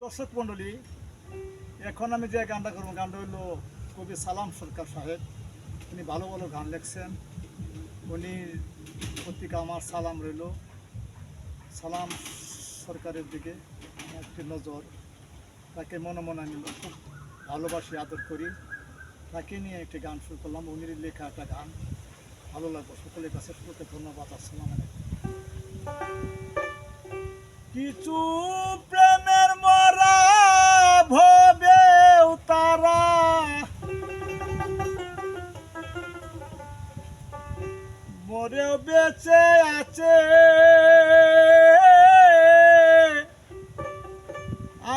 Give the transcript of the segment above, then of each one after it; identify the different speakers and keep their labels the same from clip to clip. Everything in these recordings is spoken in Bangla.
Speaker 1: দর্শক মন্ডলী, এখন আমি যে গানটা করবো গানটা হলো কবি সালাম সরকার সাহেব। উনি ভালো ভালো গান লেখছেন। উনি প্রত্যেকে আমার সালাম রইল। সালাম সরকারের দিকে একটি নজর, তাকে মনে মনে আমি খুব ভালোবাসি, আদর করি। তাকে নিয়ে একটি গান শুরু করলাম। উনির লেখা একটা গান, ভালো লাগলো সকলের কাছে। সকলকে ধন্যবাদ। আসসালামু আলাইকুম। কিছু প্রেমের মরা ভবেও তারা মরেও বেঁচে আছে।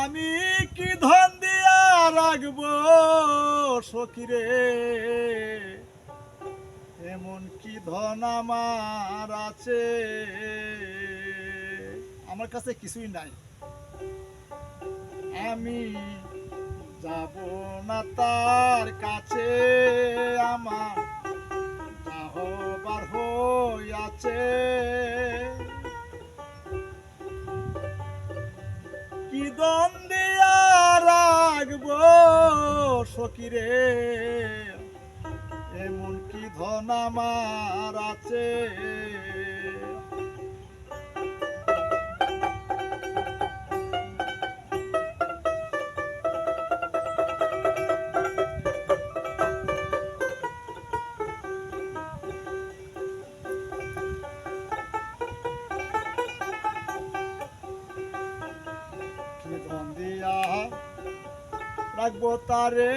Speaker 1: আমি কি ধন দিয়া রাখবো সখিরে, এমন কি ধন আমার আছে। আমার কাছে কিছুই নাই, আমি যাব না তার কাছে। আমার যা হবার হইয়াছে, কি দম দিয়া রাখবো সখিরে, এমন কি ধন আমার আছে। কি ধন দিয়া রাখবো তারে,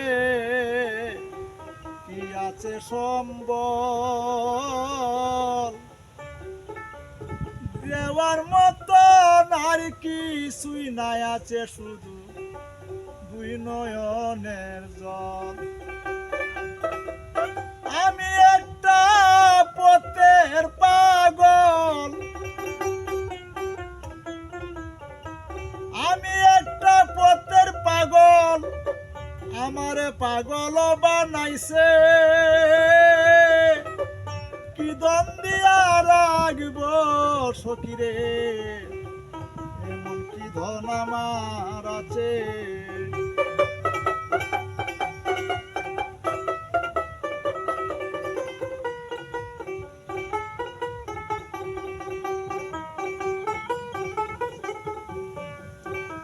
Speaker 1: কি আছে সম্বল দেওয়ার মতো আর কিছুই নাই, আছে শুধু দুই নয়নের জল। আমি একটা পথের পাগল, আমি একটা পথের পাগল, আমারে পাগল বানাইছে। কি দম দিয়া রাখবো সখিরে, এমন কি ধন আমার আছে।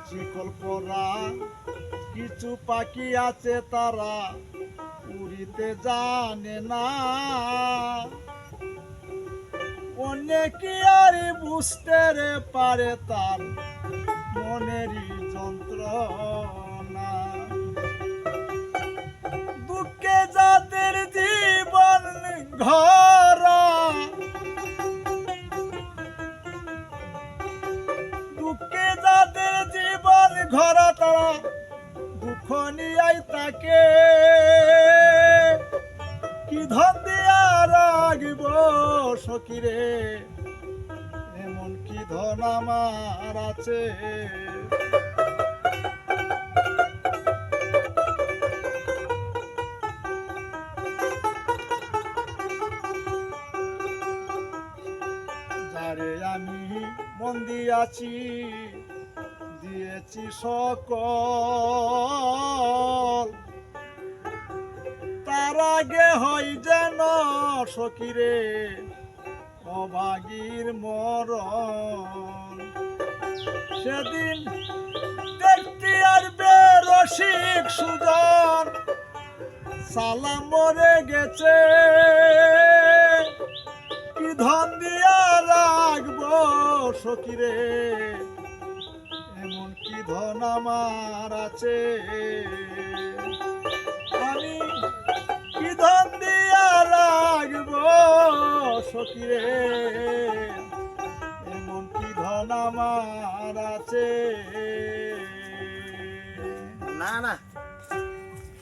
Speaker 1: শিকল পরা কিছু পাখি আছে, তারা উড়িতে জানে না। অনেকে আর বুঝতে পারে তার মনেরই যন্ত্রণা। দুঃখে যাদের জীবন ঘরা, দুঃখে যাদের জীবন ঘরা, তারা দুঃখ নিয়াই তাকে। কি ধন দিয়া রাখব সখিরে, এমন কি ধন আমার আছে। যারে আমি মন দিয়াছি, দিয়েছি সকল, তার আগে হয় যেন সখিরে অভাগীর মরণ। সেদিন দেখতে আসবে রসিক সুজন, সালাম মরে গেছে। কি ধন দিয়া রাখবো সখিরে, এমন কি ধন আমার আছে। আমি কি ধন দিয়া রাখবো সখিরে, এমন কি ধন আমার আছে।
Speaker 2: না না